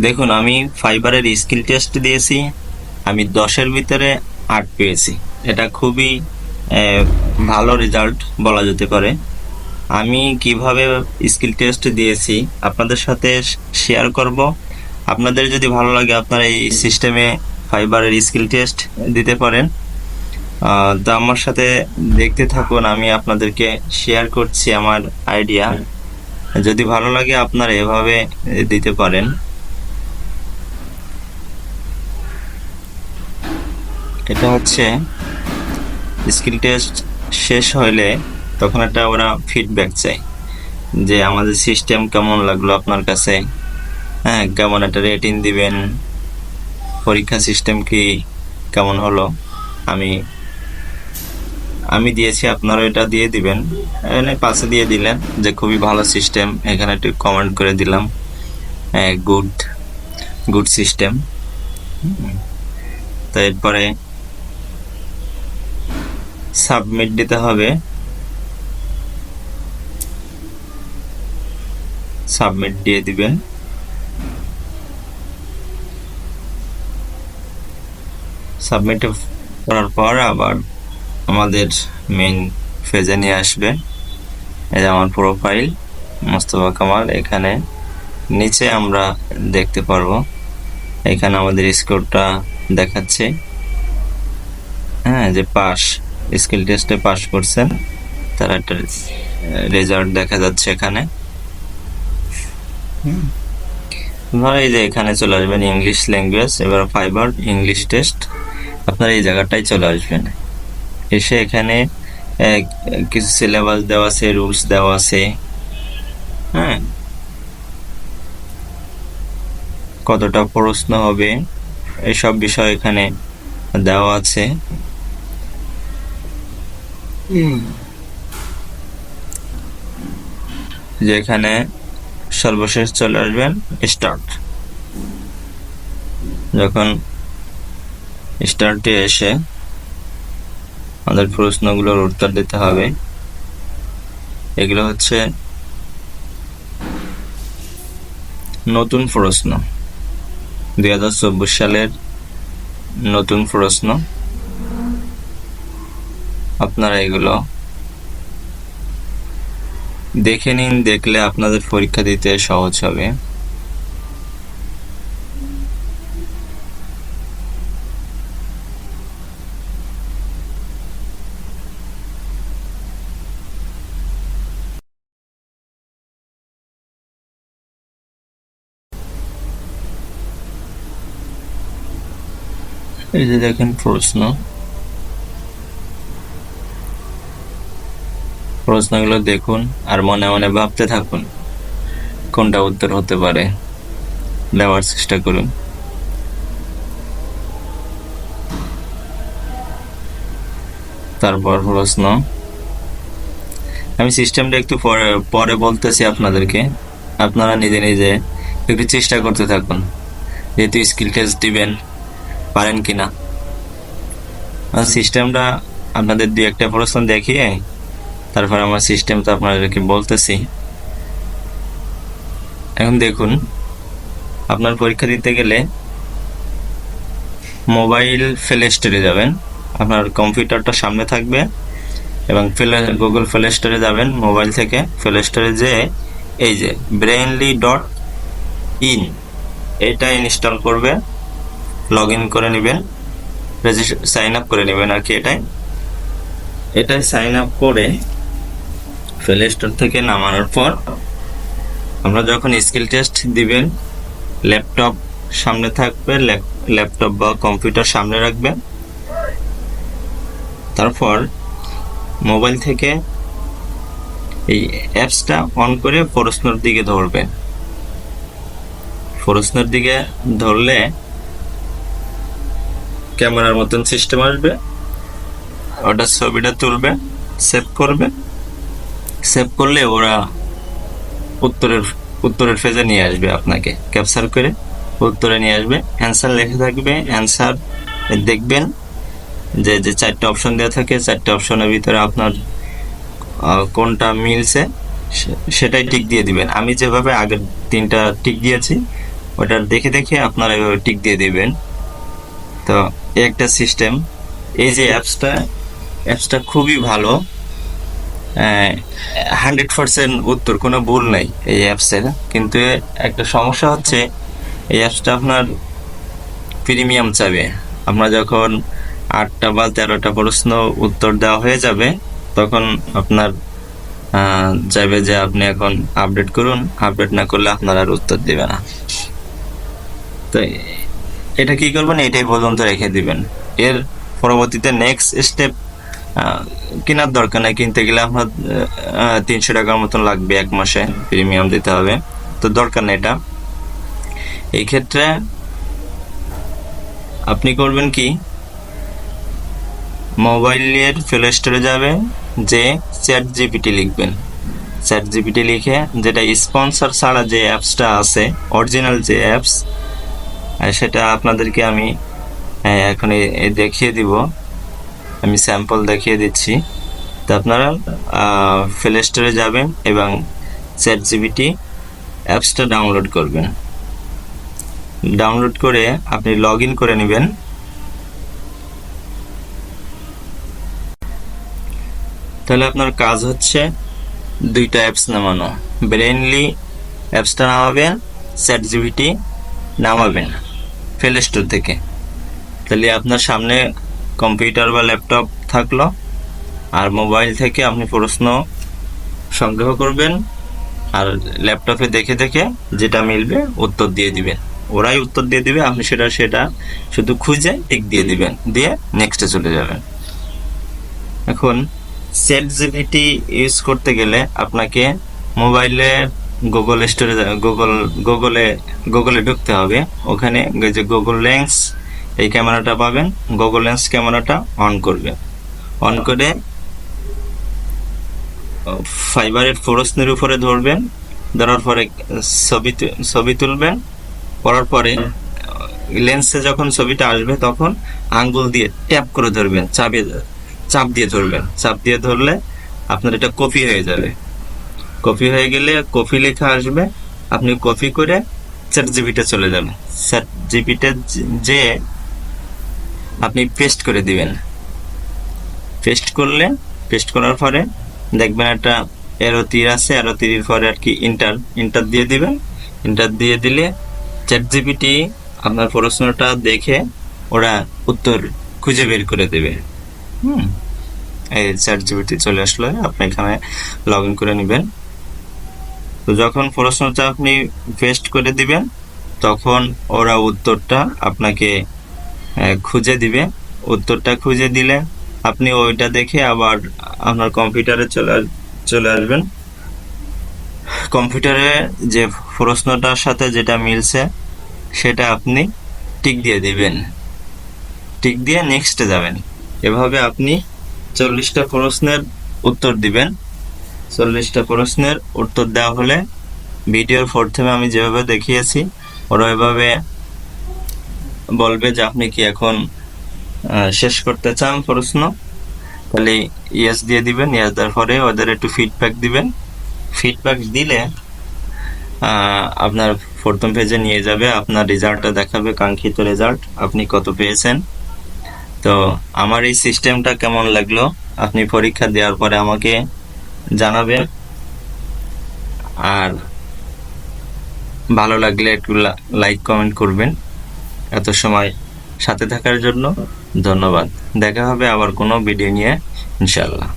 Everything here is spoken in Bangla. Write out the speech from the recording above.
দেখুন, আমি ফাইবারের স্কিল টেস্ট দিয়েছি, আমি 10-এর ভিতরে 8 পেয়েছি। এটা খুবই ভালো রেজাল্ট বলা যেতে পারে। আমি কিভাবে স্কিল টেস্ট দিয়েছি আপনাদের সাথে শেয়ার করব। আপনাদের যদি ভালো লাগে আপনারা এই সিস্টেমে ফাইবারের স্কিল টেস্ট দিতে পারেন। তো আমার সাথে দেখতে থাকুন, আমি আপনাদেরকে শেয়ার করছি আমার আইডিয়া। যদি ভালো লাগে আপনারা এভাবে দিতে পারেন। এটা হচ্ছে স্কিল টেস্ট শেষ হলে তখন একটা ওরা ফিডব্যাক চাই যে আমাদের সিস্টেম কেমন লাগলো আপনার কাছে, হ্যাঁ, কেমন একটা রেটিং দিবেন, পরীক্ষা সিস্টেম কি কেমন হলো। আমি আমি দিয়েছি, আপনারা এটা দিয়ে দিবেন। এখানে পাশে দিয়ে দিলেন যে খুবই ভালো সিস্টেম, এখানে একটু কমেন্ট করে দিলাম হ্যাঁ, গুড গুড সিস্টেম। তো এরপরে সাবমিট দিতে হবে। সাবমিট দিয়ে দিবেন। সাবমিট করার পর আবার আমাদের মেইন পেজে নিয়ে আসবে। এই যে আমার প্রোফাইল মোস্তফা কামাল, এখানে নিচে আমরা দেখতে পারবো, এখানে আমাদের স্কোরটা দেখাচ্ছে, হ্যাঁ, যে পাস, স্কিল টেস্টে পাস করছেন তার একটা রেজাল্ট দেখা যাচ্ছে এখানে। আপনারা এই যে এখানে চলে আসবেন ইংলিশ ল্যাঙ্গুয়েজ, এবার ফাইবার ইংলিশ টেস্ট, আপনারা এই জায়গাটায় চলে আসবেন। এসে এখানে কিছু সিলেবাস দেওয়া আছে, রুলস দেওয়া আছে, হ্যাঁ, কতটা প্রশ্ন হবে এইসব বিষয় এখানে দেওয়া আছে। যে এখানে সর্বশেষ চলে আসবেন স্টার্ট। যখন স্টার্টে এসে আমাদের প্রশ্নগুলোর উত্তর দিতে হবে। এগুলো হচ্ছে নতুন প্রশ্ন, 2024 সালের নতুন প্রশ্ন। আপনারা এগুলো দেখে নিন, দেখলে আপনাদের পরীক্ষা দিতে সহজ হবে। এই যে দেখেন প্রশ্নগুলো দেখুন আর মনে মনে ভাবতে থাকুন কোনটা উত্তর হতে পারে, দেওয়ার চেষ্টা করুন। তারপর প্রশ্ন, আমি সিস্টেমটা একটু পরে বলতেছি আপনাদেরকে, আপনারা নিজে নিজে একটু চেষ্টা করতে থাকুন, যেহেতু স্কিল টেস্ট দিবেন, পারেন কিনা। সিস্টেমটা আপনাদের 2-একটা প্রশ্ন দেখিয়ে তারপর আমার সিস্টেমটা আপনাদেরকে বলতেছি। এখন দেখুন, আপনার পরীক্ষা দিতে গেলে মোবাইল প্লে স্টোরে যাবেন, আপনার কম্পিউটারটা সামনে থাকবে এবং গুগল প্লে স্টোরে যাবেন। মোবাইল থেকে প্লে স্টোরে যেয়ে এই যে brainly.in এটা ইনস্টল করবে, লগ ইন করে নেবেন, সাইন আপ করে নেবেন আর কি। এটাই সাইন আপ করে প্লে স্টোর থেকে নামানোর পর আমরা যখন স্কিল টেস্ট দিবেন, ল্যাপটপ সামনে থাকবে, ল্যাপটপ বা কম্পিউটার সামনে রাখবেন। তারপর মোবাইল থেকে এই অ্যাপসটা অন করে প্রশ্নের দিকে ধরবেন। প্রশ্নের দিকে ধরলে ক্যামেরার মতন সিস্টেম আসবে, ওটা ছবিটা তুলবে, সেভ করবে। সেভ করলে ওরা উত্তরের ফেজে নিয়ে আসবে, আপনাকে ক্যাপচার করে উত্তরে নিয়ে আসবে। অ্যান্সার লেখা থাকবে, অ্যান্সার দেখবেন যে 4টে অপশন দেওয়া থাকে, 4টে অপশনের ভিতরে আপনার কোনটা মিলছে সেটাই টিক দিয়ে দিবেন। আমি যেভাবে আগের 3টা টিক দিয়েছি ওটা দেখে দেখে আপনারা এভাবে টিক দিয়ে দিবেন। তো এই একটা সিস্টেম। এই যে অ্যাপসটা খুবই ভালো, 100% উত্তর, কোনো ভুল নাই এই অ্যাপসের। কিন্তু একটা সমস্যা হচ্ছে এই অ্যাপসটা আপনার প্রিমিয়াম চাবে। আপনার যখন 8টা বা 13টা প্রশ্ন উত্তর দেওয়া হয়ে যাবে, তখন আপনার চাইবে যে আপনি এখন আপডেট করুন, আপডেট না করলে আপনার আর উত্তর দিবে না। তো এটা কি করবেন, এটাই পর্যন্ত রেখে দিবেন। এর পরবর্তীতে নেক্সট স্টেপ কেনার দরকার নাই। কিনতে গেলে আপনার 300 টাকার মতন লাগবে, 1 মাসে প্রিমিয়াম দিতে হবে, তো দরকার নেই এটা। এই ক্ষেত্রে আপনি করবেন কি, মোবাইলের প্লে স্টোরে যাবেন, যে চ্যাট জিপিটি লিখবেন। চ্যাট জিপিটি লিখে, যেটা স্পন্সর ছাড়া যে অ্যাপসটা আছে, অরিজিনাল যে অ্যাপস, সেটা আপনাদেরকে আমি এখন দেখিয়ে দিব। আমি স্যাম্পল দেখিয়ে দিচ্ছি। তো আপনারা প্লে স্টোরে যাবেন এবং চ্যাট জিপিটি অ্যাপসটা ডাউনলোড করবেন। ডাউনলোড করে আপনি লগ ইন করে নেবেন। তাহলে আপনার কাজ হচ্ছে 2টা অ্যাপস নামানো। ব্রেইনলি অ্যাপসটা নামাবেন, চ্যাট জিপিটি নামাবেন প্লে স্টোর থেকে। তাহলে আপনার সামনে কম্পিউটার বা ল্যাপটপ থাকলো, আর মোবাইল থেকে আপনি প্রশ্ন সংগ্রহ করবেন, আর ল্যাপটপে দেখে দেখে যেটা মিলবে উত্তর দিয়ে দিবেন। ওরাই উত্তর দিয়ে দিবে, আপনি সেটা শুধু খুঁজে টিক দিয়ে দিবেন, দিয়ে নেক্সটে চলে যাবেন। এখন চ্যাট জিপিটি ইউজ করতে গেলে আপনাকে মোবাইলে গুগল স্টোরে গুগলে ঢুকতে হবে। ওখানে যে গুগল লেন্স, এই ক্যামেরাটা পাবেন, গুগল লেন্স ক্যামেরাটা অন করবে। অন করে ফাইবারের প্রশ্নের উপরে ধরবেন, ধরার পরে ছবি তুলবেন। করার পরে লেন্সে যখন ছবিটা আসবে, তখন আঙ্গুল দিয়ে ট্যাপ করে ধরবেন, চাপ দিয়ে ধরবেন। চাপ দিয়ে ধরলে আপনার এটা কপি হয়ে যাবে। কপি হয়ে গেলে কপি লেখা আসবে, আপনি কপি করে চ্যাট জিপিটি চলে যাবেন। চ্যাট জিপিটি যে আপনি পেস্ট করে দিবেন। পেস্ট করার পরে দেখবেন একটা এরো তীর আছে, এরো তীরের পরে আর কি ইন্টার দিয়ে দিবেন। ইন্টার দিয়ে দিলে চ্যাট জিপিটি আপনার প্রশ্নটা দেখে ওরা উত্তর খুঁজে বের করে দেবে। এই চ্যাট জিপিটি চলে আসলে আপনি এখানে লগ ইন করে নেবেন। তো যখন প্রশ্নটা আপনি পেস্ট করে দিবেন, তখন ওরা উত্তরটা আপনাকে খুঁজে দিবে। উত্তরটা খুঁজে দিলে আপনি ওইটা দেখে আবার আপনার কম্পিউটারে চলে আসবেন। কম্পিউটারে যে প্রশ্নটার সাথে যেটা মিলছে, সেটা আপনি টিক দিয়ে দিবেন। টিক দিয়ে নেক্সটে যাবেন। এভাবে আপনি 40টা প্রশ্নের উত্তর দিবেন। 40টা প্রশ্নের উত্তর দেওয়া হলে ভিডিওর প্রথমে আমি যেভাবে দেখিয়েছি, ওরা এভাবে বলবে যে আপনি কি এখন শেষ করতে চান প্রশ্ন। তাহলে ইয়েস দিয়ে দিবেন। ইয়েস দেওয়ার পরে ওদের একটু ফিডব্যাক দিবেন। ফিডব্যাক দিলে আপনার প্রথম পেজে নিয়ে যাবে, আপনার রেজাল্টটা দেখাবে, কাঙ্ক্ষিত রেজাল্ট, আপনি কত পেয়েছেন। তো আমার এই সিস্টেমটা কেমন লাগলো আপনি পরীক্ষা দেওয়ার পরে আমাকে জানাবেন। আর ভালো লাগলে একটু লাইক কমেন্ট করবেন। এত সময় সাথে থাকার জন্য ধন্যবাদ। দেখা হবে আবার কোনো ভিডিও নিয়ে, ইনশাআল্লাহ।